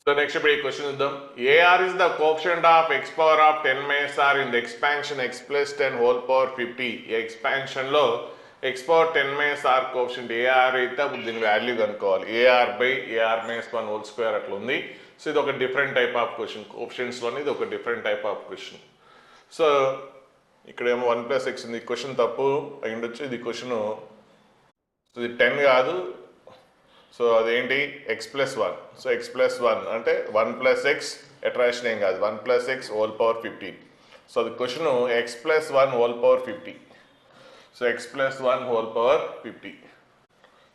So next question is AR is the coefficient of x power of 10 minus r in the expansion x plus 10 whole power 50. Expansion లో x power 10 minus r coefficient AR అయితే అప్పుడు దీని value కనుక్కోవాలి. AR by AR minus 1 whole square అట్లా ఉంది. So ఇది ఒక different type of question. Coefficients లోని ఇది ఒక different type of question. So ఇక్కడ ఏమో 1 plus x ఉంది. క్వశ్చన్ తప్పు అయి ఉండొచ్చు. ఇది క్వశ్చన్ ఇది 10 కాదు. సో అదేంటి X plus 1. So X plus 1 అంటే 1 ప్లస్ ఎక్స్ అట్రాక్షన్ ఏం కాదు, 1 plus X whole power 15. So అది question X plus 1 whole power 50. So X plus 1 whole power 50.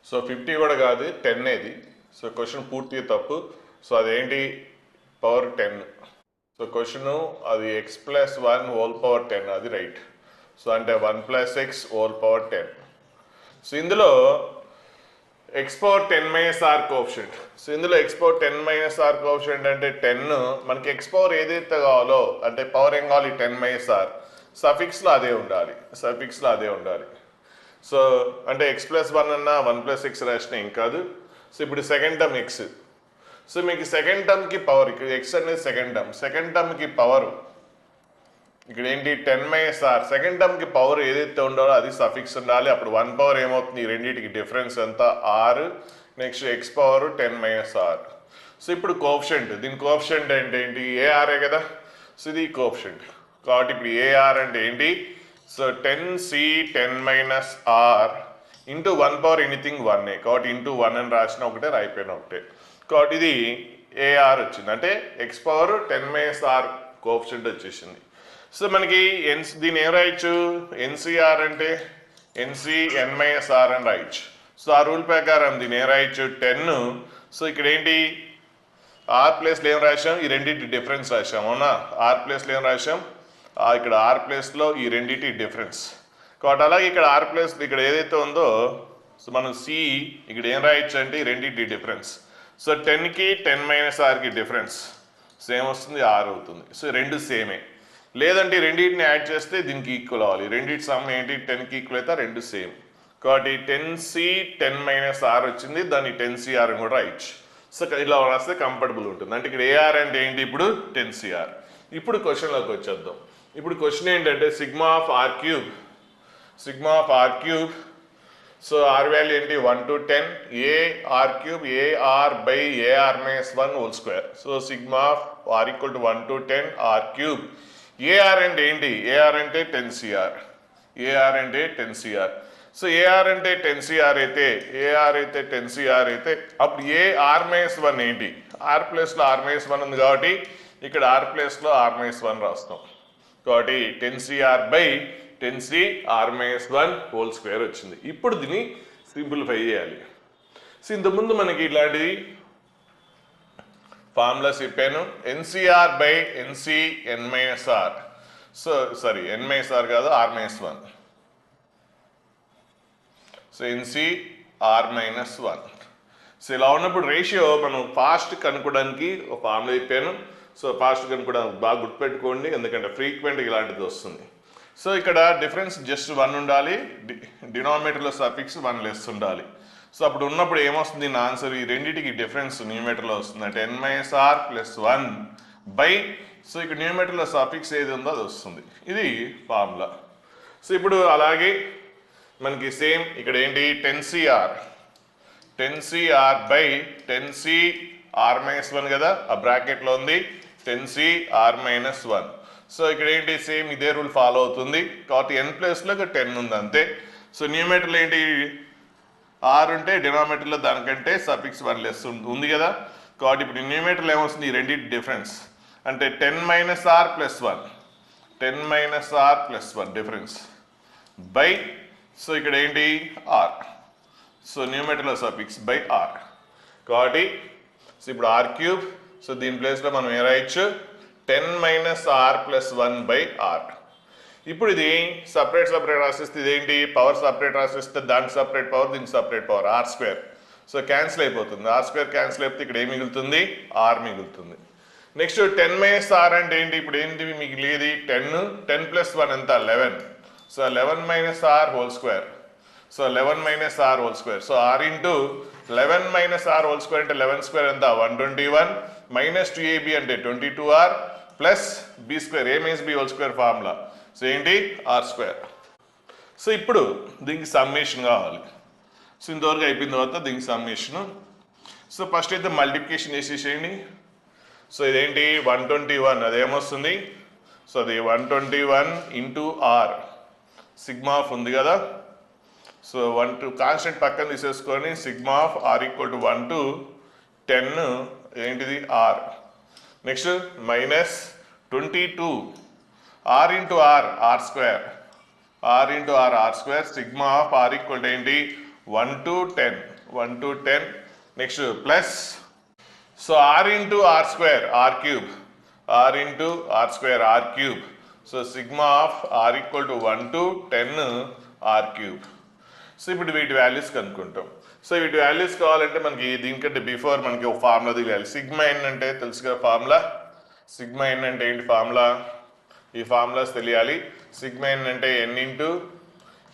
So 50 కూడా కాదు, 10 ఇది. సో క్వశ్చన్ పూర్తిగా తప్పు. సో అదేంటి పవర్ 10. సో క్వశ్చన్ అది ఎక్స్ ప్లస్ 1 హోల్ పవర్ 10 అది రైట్. సో అంటే 1 plus X whole power 10. So ఇందులో x power 10 minus r coefficient. So ఇందులో x power 10 minus r coefficient అంటే 10. మనకి x పవర్ ఏదైతే కావాలో అంటే పవర్ ఏం కావాలి 10 మైనస్ ఆర్, సఫిక్స్లో అదే ఉండాలి, సఫిక్స్లో అదే ఉండాలి. సో అంటే x ప్లస్ 1 అన్నా 1 ప్లస్ ఎక్స్ రాసిన ఏం కాదు. సో ఇప్పుడు సెకండ్ టర్మ్ x. సో మీకు సెకండ్ టర్మ్కి పవర్, ఇక్కడ x అనేది సెకండ్ టర్మ్కి పవర్ ఇక్కడ ఏంటి 10 మైనస్ ఆర్. సెకండ్ టర్మ్కి పవర్ ఏదైతే ఉండాలో అది సఫిక్స్ ఉండాలి. అప్పుడు 1 పవర్ ఏమవుతుంది, ఈ రెండింటికి డిఫరెన్స్ ఎంత r. Next x power 10 minus are. So ఇప్పుడు కోఎఫిషియంట్, దీని కోఎఫిషియంట్ అంటే ఏంటి ఏఆర్ఏ కదా. సో ఇది కోఎఫిషియంట్ కాబట్టి ఇప్పుడు ఏఆర్ అంటే ఏంటి, so 10c 10 minus r into 1 power anything 1 కాబట్టి ఇంటూ 1 అని రాసిన ఒకటే, రాయిపోయిన ఒకటే. కాబట్టి ఇది ఏఆర్ వచ్చింది, అంటే x power 10 minus r coefficient వచ్చేసింది. సో మనకి దీన్ని ఏం రాయొచ్చు, ఎన్సిఆర్ అంటే ఎన్సి ఎన్ మైనస్ ఆర్ అని రాయొచ్చు. సో ఆ రూల్ ప్రకారం దీన్ని ఏం రాయొచ్చు 10. సో ఇక్కడ ఏంటి ఆర్ ప్లేస్లో ఏం రాసాం, ఈ రెండింటి డిఫరెన్స్ రాసాం అవునా. ఆర్ ప్లేస్లో ఏం రాసాం, ఇక్కడ ఆర్ ప్లేస్లో ఈ రెండింటి డిఫరెన్స్. కాబట్టి అలాగే ఇక్కడ ఆర్ ప్లేస్ ఇక్కడ ఏదైతే ఉందో, సో మనం సి ఇక్కడ ఏం రాయొచ్చు అంటే ఈ రెండింటి డిఫరెన్స్. సో 10కి 10 మైనస్ ఆర్కి డిఫరెన్స్ సేమ్ వస్తుంది, ఆర్ అవుతుంది. సో రెండు సేమే. లేదంటే రెండింటిని యాడ్ చేస్తే దీనికి ఈక్వల్ అవ్వాలి. రెండింటి సమ్ ఏంటి 10కి ఈక్వల్ అయితే రెండు సేమ్. కాబట్టి 10c 10 మైనస్ ఆర్ వచ్చింది, దాన్ని 10cr అని కూడా రాయొచ్చు. సో ఇలా రాస్తే కంఫర్టబుల్ ఉంటుంది. అంటే ఇక్కడ ఏఆర్ అంటే ఏంటి ఇప్పుడు 10cr. ఇప్పుడు క్వశ్చన్లోకి వచ్చేద్దాం. ఇప్పుడు క్వశ్చన్ ఏంటంటే sigma of r cube, sigma of r cube. So r value ఏంటి 1 to 10 a r cube a r by a r minus 1 whole square. So sigma of r equal to 1 to 10 r cube. A r అంటే ఏంటి, AR అంటే 10cr, AR అంటే 10cr. So AR అంటే 10cr అయితే, AR అయితే 10cr అయితే అప్పుడు ఏఆర్ మైనస్ 1 ఏంటి, ఆర్ ప్లేస్లో ఆర్ మైనస్ 1 ఉంది కాబట్టి ఇక్కడ ఆర్ ప్లేస్లో ఆర్ మైనస్ 1 రాస్తాం. కాబట్టి 10cr by 10c r minus 1 whole square వచ్చింది. ఇప్పుడు దీన్ని సింప్లిఫై చేయాలి. సో ఇంతకుముందు మనకి ఇలాంటిది ఫార్ములాస్ చెప్పాను. NCR by NC N minus are. So sorry N minus R కాదు, R minus 1. So NC R minus 1. So ఇలా ఉన్నప్పుడు రేషియో మనం ఫాస్ట్ కనుక్కోవడానికి ఒక ఫార్ములా చెప్పాను. సో ఫాస్ట్ కనుక్కోవడానికి బాగా గుర్తుపెట్టుకోండి, ఎందుకంటే ఫ్రీక్వెంట్గా ఇలాంటిది వస్తుంది. సో ఇక్కడ డిఫరెన్స్ జస్ట్ 1 ఉండాలి, డినామినేటర్లో సఫిక్స్ 1 లెస్ ఉండాలి. సో అప్పుడు ఉన్నప్పుడు ఏమొస్తుంది నా ఆన్సర్, ఈ రెండింటికి డిఫరెన్స్ న్యూమరేటర్లో వస్తుంది అంటే n minus r plus 1 by, so ఇక్కడ న్యూమరేటర్లో సఫిక్స్ ఏది ఉందో అది వస్తుంది. ఇది ఫార్ములా. సో ఇప్పుడు అలాగే మనకి సేమ్ ఇక్కడ ఏంటి 10cr by 10c r minus 1 కదా, ఆ బ్రాకెట్లో ఉంది 10c ఆర్ మైనస్ 1. సో ఇక్కడ ఏంటి సేమ్ ఇదే రూల్ ఫాలో అవుతుంది. కాబట్టి n ప్లేస్లో 10 ఉంది అంతే. సో న్యూమరేటర్లో ఏంటి ఆర్ ఉంటే డినామినేటర్లో దానికంటే సఫిక్స్ 1 లెస్ ఉంది కదా. కాబట్టి ఇప్పుడు న్యూమరేటర్లో ఏమొస్తుంది, ఈ రెండింటి డిఫరెన్స్ అంటే 10 minus r plus 1, 10 minus r plus 1 difference by, so ఇక్కడ ఏంటి ఆర్. సో న్యూమరేటర్లో సఫిక్స్ బై ఆర్. కాబట్టి సో ఇప్పుడు ఆర్ క్యూబ్. సో దీని ప్లేస్లో మనం ఏం రాయొచ్చు 10 minus r plus 1 by r. ఇప్పుడు ఇది సపరేట్ రాసిస్తే ఇదేంటి పవర్ సపరేట్ రాసిస్తే దానికి సపరేట్ పవర్, దీనికి separate power, r square. So cancel అయిపోతుంది, ఆర్ స్క్వేర్ క్యాన్సిల్ అయిపోతే ఇక్కడ ఏం మిగులుతుంది, ఆర్ మిగులుతుంది. నెక్స్ట్ 10 మైనస్ ఆర్ అంటే ఏంటి, ఇప్పుడు ఏంటి మిగిలేది 10 ప్లస్ 1 ఎంత 11. So 11 minus r whole square. So 11 minus r whole square. So r into 11 minus r whole square అంటే 11 square ఎంత 121 minus 2ab అంటే 22r plus b square a minus b whole square formula so ఏంటి r square. So ఇప్పుడు దీనికి summation కావాలి. So ఇంతవరకు అయిపోయిన తర్వాత దీనికి సమ్మేషన్. సో ఫస్ట్ అయితే మల్టిప్లికేషన్ చేసేసేయండి. సో ఇదేంటి 121 అదేమొస్తుంది సో అది 121 ఇంటూ ఆర్ సిగ్మా ఆఫ్ ఉంది కదా సో 1 to కాన్స్టెంట్ పక్కన తీసేసుకొని sigma of r equal to 1 to 10 ఏంటిది r. Next minus 22 r into r r square r into r r square sigma of r equal to ఏంటి 1 to 10 next plus so r into r square r cube r into r square r cube so sigma of r equal to 1 to 10 r cube. So ఇప్పుడు వీటి values కనుక్కుంటాం. So వీటి values కావాలంటే మనకి దీనికంటే before మనకి ఒక ఫార్ములా తెలియాలి. సిగ్మా ఎన్ అంటే తెలుసుగా ఫార్ములా. సిగ్మా ఎన్ అంటే ఏంటి ఫార్ములా ఈ ఫార్ములాస్ తెలియాలి. సిగ్మా ఎన్ అంటే N into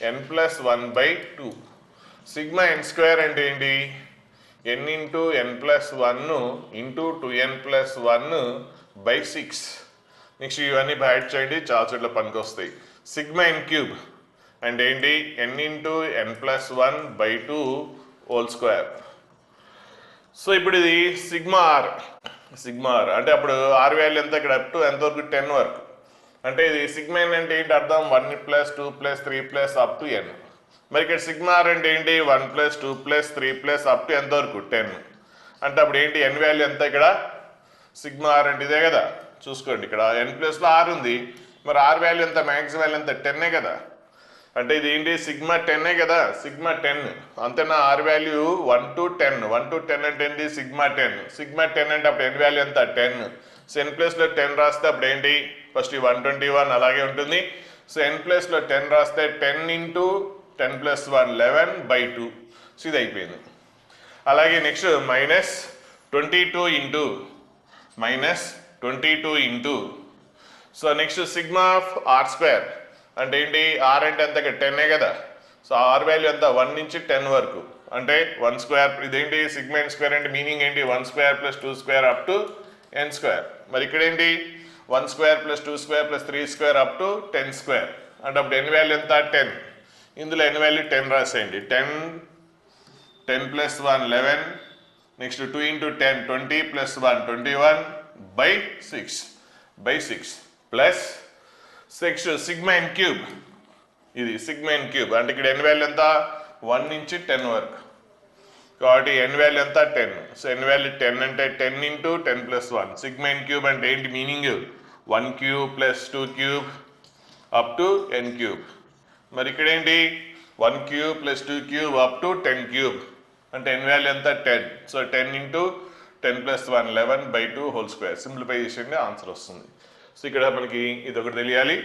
N plus 1/2 sigma N square అంటే ఏంటి N into N plus 1 into 2n plus 1/6. Next ఇవన్నీ బయట చేయండి చాలా చోట్ల పనికి వస్తాయి. సిగ్మా ఎన్ క్యూబ్ అంటే ఏంటి N into N plus 1/2 whole square. So ఇప్పుడు ఇది సిగ్మా ఆర్ అంటే అప్పుడు ఆర్ వాల్యూ ఎంత ఇక్కడ అప్ టు ఎంతవరకు 10 వరకు అంటే ఇది సిగ్మా ఎన్ అంటే ఏంటి అర్థం 1 + 2 + 3 + అప్ టు n. మరి ఇక్కడ సిగ్మా ఆర్ అంటే ఏంటి 1 + 2 + 3 + అప్ టు ఎంతవరకు 10 అంటే అప్పుడు ఏంటి ఎన్ వాల్యూ ఎంత ఇక్కడ సిగ్మా ఆర్ అంటే ఇదే కదా చూసుకోండి ఇక్కడ ఎన్ ప్లస్లో ఆర్ ఉంది మరి ఆర్ వాల్యూ ఎంత మ్యాక్సిమం వాల్యూ ఎంత 10 కదా అంటే ఇది ఏంటి సిగ్మా 10 కదా సిగ్మా 10 అంతేనా ఆర్ వాల్యూ 1 to 10 అంటే ఏంటి సిగ్మా 10 అంటే అప్పుడు ఎన్ వాల్యూ ఎంత 10 సో ఎన్ ప్లస్లో 10 రాస్తే అప్పుడు ఏంటి ఫస్ట్ 121 అలాగే ఉంటుంది. సో ఎన్ ప్లస్లో 10 రాస్తే 10 ఇంటూ 10 + 1 11/2 సో ఇది అయిపోయింది. అలాగే next minus 22 into so next sigma of r square అంటే ఏంటి ఆర్ అంటే ఎంత 10 కదా సో ఆర్ వాల్యూ ఎంత 1 నుంచి 10 వరకు అంటే 1 స్క్వేర్ ఇదేంటి సిగ్మా ఎన్ స్క్వేర్ అంటే మీనింగ్ ఏంటి 1 square + 2 square up to n square. మరి ఇక్కడ ఏంటి 1 square + 2 square + 3 square up to 10 square అంటే అప్పుడు ఎన్ వాల్యూ ఎంత 10 ఇందులో ఎన్ వాల్యూ 10 రాసేయండి 10 + 1 11 next 2 into 10 20 + 1 21/6 plus next sigma N cube ఇది సిగ్మా ఎన్ క్యూబ్ అంటే ఇక్కడ ఎన్ వాల్యూ ఎంత 1 నుంచి 10 వరకు కాబట్టి ఎన్ వాల్యూ ఎంత 10 సో ఎన్ వాల్యూ 10 అంటే 10 ఇంటూ 10 + 1 సిగ్మా ఎన్ క్యూబ్ అంటే ఏంటి meaning 1 cube + 2 cube up to n cube. మరి ఇక్కడ ఏంటి 1 cube + 2 cube up to 10 cube అంటే ఎన్ వాల్యూ ఎంత 10 so 10 into 10 + 1 11/2 whole square simplify చేసేయండి ఆన్సర్ వస్తుంది. సో ఇక్కడ మనకి ఇది ఒకటి తెలియాలి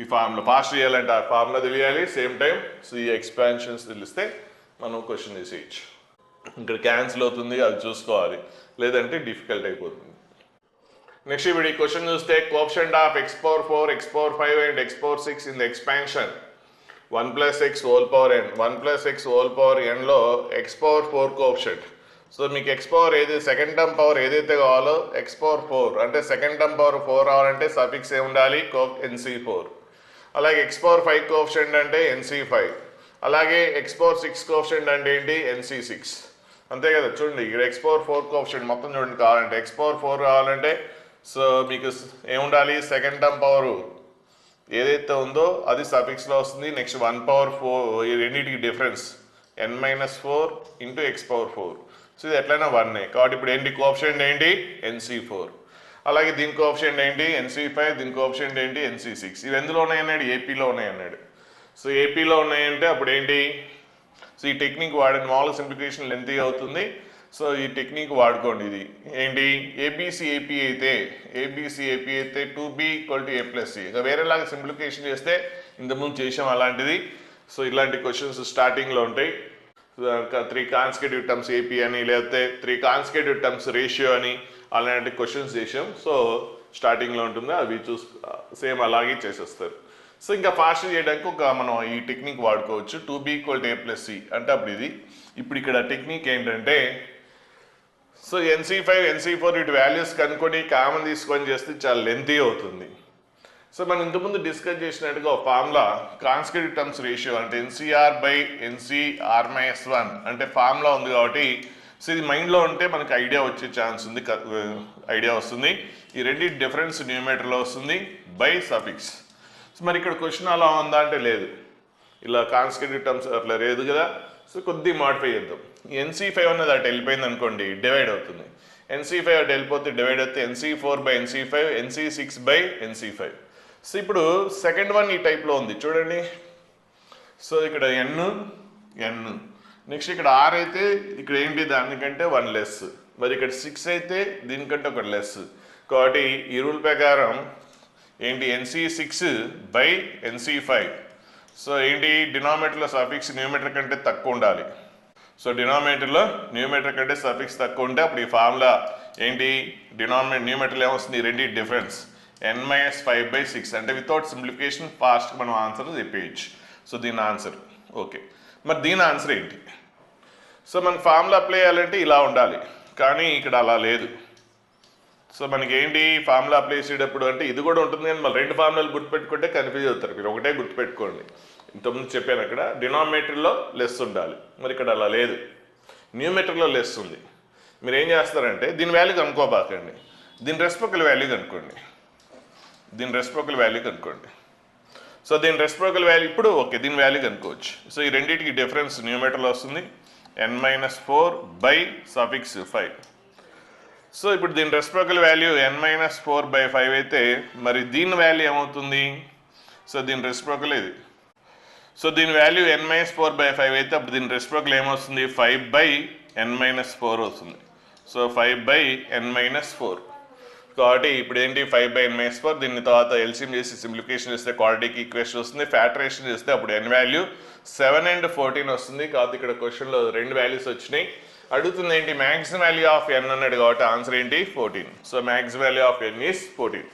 ఈ ఫార్ములా పాస్ చేయాలంటే ఆ ఫార్ములా తెలియాలి సేమ్ టైం సో ఈ ఎక్స్పాన్షన్స్ తెలిస్తే మనం క్వశ్చన్ చేసేయచ్చు. ఇక్కడ క్యాన్సిల్ అవుతుంది అది చూసుకోవాలి లేదంటే డిఫికల్ట్ అయిపోతుంది. నెక్స్ట్ ఇప్పుడు ఈ క్వశ్చన్ చూస్తే coefficient of x⁴, x⁴5 and x⁴6 in the expansion 1 + x whole power n 1 + x whole power n లో x⁴ కోఎఫిషియంట్. సో మీకు ఏది సెకండ్ టర్మ్ పవర్ ఏదైతే కావాలో x⁴ అంటే సెకండ్ టర్మ్ పవర్ 4 రావాలంటే సఫిక్స్ ఏ ఉండాలి nc4. అలాగే x⁴5 కోఎఫిషియంట్ అంటే nc5 అలాగే x⁴6 కోఎఫిషియంట్ అంటే ఏంటి nc6 అంతే కదా. చూడండి ఇక్కడ x⁴4 కోఎఫిషియంట్ మొత్తం చూడండి కావాలంటే x⁴4 కావాలంటే సో మీకు ఏముండాలి సెకండ్ టర్మ్ పవర్ ఏదైతే ఉందో అది సఫిక్స్లో వస్తుంది. నెక్స్ట్ 1/4 ఈ రెండింటికి difference n-4 into x⁴4 so ఇది ఎట్లయినా 1 కాబట్టి ఇప్పుడు ఏంటి కోఎఫిషియంట్ ఏంటి nc4 అలాగే దీని కోఎఫిషియంట్ ఏంటి nc5 దీని కోఎఫిషియంట్ ఏంటి nc6 ఇవి ఎందులో ఉన్నాయన్నాడు ఏపీలో ఉన్నాయన్నాడు. సో ఏపీలో ఉన్నాయంటే అప్పుడు ఏంటి సో ఈ టెక్నిక్ వాడండి మామూలు సింప్లిఫికేషన్ లెంతీ అవుతుంది సో ఈ టెక్నిక్ వాడుకోండి. ఇది ఏంటి ఏబిసి ఏపీ అయితే 2b = a + c ఇంకా వేరేలాగా సింప్లిఫికేషన్ చేస్తే ఇంతకుముందు చేసాం అలాంటిది. సో ఇలాంటి క్వశ్చన్స్ స్టార్టింగ్లో ఉంటాయి 3 కాన్సిక్యూటివ్ టర్మ్స్ ఏపీ అని లేకపోతే 3 కాన్సిక్యూటివ్ టర్మ్స్ రేషియో అని అలాంటి క్వశ్చన్స్ చేసాం. సో స్టార్టింగ్లో ఉంటుంది అవి సేమ్ అలాగే చేసేస్తారు. సో ఇంకా ఫాస్ట్ చేయడానికి మనం ఈ టెక్నిక్ వాడుకోవచ్చు 2b = a + c అంటే అప్పుడు ఇది ఇప్పుడు ఇక్కడ టెక్నిక్ ఏంటంటే సో NC5 NC4 వీటి వాల్యూస్ కనుక్కొని కామన్ తీసుకొని చేస్తే చాలా లెంతీ అవుతుంది. సో మనం ఇంతకుముందు డిస్కస్ చేసినట్టుగా ఒక ఫార్ములా కాన్స్టిట్యూటివ్ టర్మ్స్ రేషియో అంటే NCR/NCR-1 అంటే ఫార్ములా ఉంది కాబట్టి సో ఇది మైండ్లో ఉంటే మనకి ఐడియా వచ్చే ఛాన్స్ ఉంది, ఐడియా వస్తుంది. ఈ రెండింటి డిఫరెన్స్ న్యూమరేటర్లో వస్తుంది బై సఫిక్స్. సో మరి ఇక్కడ క్వశ్చన్ అలా ఉందా అంటే లేదు, ఇలా కాన్స్టిట్యూటివ్ టర్మ్స్ అట్లా లేదు కదా. సో కొద్దిగా మాడిఫై చేద్దాం. NC5 అన్నది అటు వెళ్ళిపోయింది అనుకోండి, డివైడ్ అవుతుంది. NC5 అటు వెళ్ళిపోతే డివైడ్ అవుతే NC4/NC5, NC6/NC5. సో ఇప్పుడు సెకండ్ వన్ ఈ టైప్లో ఉంది చూడండి. సో ఇక్కడ N నెక్స్ట్ ఇక్కడ R అయితే ఇక్కడ ఏంటి దానికంటే 1 లెస్, మరి ఇక్కడ 6 అయితే దీనికంటే ఒకటి లెస్. కాబట్టి ఈ రూల్ ప్రకారం ఏంటి NC6/NC5. సో ఏంటి డినామినేటర్లో సఫిక్స్ న్యూమరేటర్ కంటే తక్కువ ఉండాలి. సో డినామినేటర్లో న్యూమరేటర్ కంటే సఫిక్స్ తక్కువ ఉంటే అప్పుడు ఈ ఫార్ములా ఏంటి న్యూమరేటర్లో ఏమొస్తుంది, రెండి డిఫరెన్స్ N-5/6 అంటే వితౌట్ సింప్లిఫికేషన్ ఫాస్ట్ మనం ఆన్సర్ చెప్పేయచ్చు. సో దీని ఆన్సర్ ఓకే. మరి దీని ఆన్సర్ ఏంటి? సో మన ఫార్ములా అప్లై చేయాలంటే ఇలా ఉండాలి, కానీ ఇక్కడ అలా లేదు. సో మనకి ఏంటి ఫార్ములా అప్లై చేసేటప్పుడు అంటే ఇది కూడా ఉంటుంది, కానీ మళ్ళీ రెండు ఫార్ములాలు గుర్తుపెట్టుకుంటే కన్ఫ్యూజ్ అవుతారు. మీరు ఒకటే గుర్తుపెట్టుకోండి. ఇంతకుముందు చెప్పాను అక్కడ డినామినేటర్లో లెస్ ఉండాలి, మరి ఇక్కడ అలా లేదు, న్యూమరేటర్లో లెస్ ఉంది. మీరు ఏం చేస్తారంటే దీని వాల్యూ కనుక్కోబాకండి, దీని రెసిప్రోకల్ వాల్యూ కనుక్కోండి. సో దీని రెసిప్రోకల్ వాల్యూ ఇప్పుడు ఓకే, దీని వాల్యూ కనుక్కోవచ్చు. సో ఈ రెండింటికి డిఫరెన్స్ న్యూమరేటర్లో వస్తుంది N-4/5. సో ఇప్పుడు దీని రెసిప్రోకల్ వాల్యూ N-4/5 అయితే మరి దీని వాల్యూ ఏమవుతుంది? సో దీని రెసిప్రోకల్ ఇది. సో దీని వాల్యూ N-4/5 అయితే అప్పుడు దీని రెసిప్రోకల్ ఏమొస్తుంది? 5/N-4 వస్తుంది. So 5/N-4. కాబట్టి ఇప్పుడు ఏంటి 5/N-4, దీన్ని తర్వాత ఎల్సిఎం చేసి సింప్లిఫికేషన్ చేస్తే క్వాడ్రాటిక్ ఈక్వేషన్ వస్తుంది. ఫ్యాక్టరైజేషన్ చేస్తే అప్పుడు N వాల్యూ 7 and 14 వస్తుంది. కాబట్టి ఇక్కడ క్వశ్చన్లో రెండు వాల్యూస్ వచ్చినాయి. అడుగుతుంది ఏంటి మ్యాక్సిమం వాల్యూ ఆఫ్ N అన్నాడు, కాబట్టి ఆన్సర్ ఏంటి 14. So maximum value of N is 14.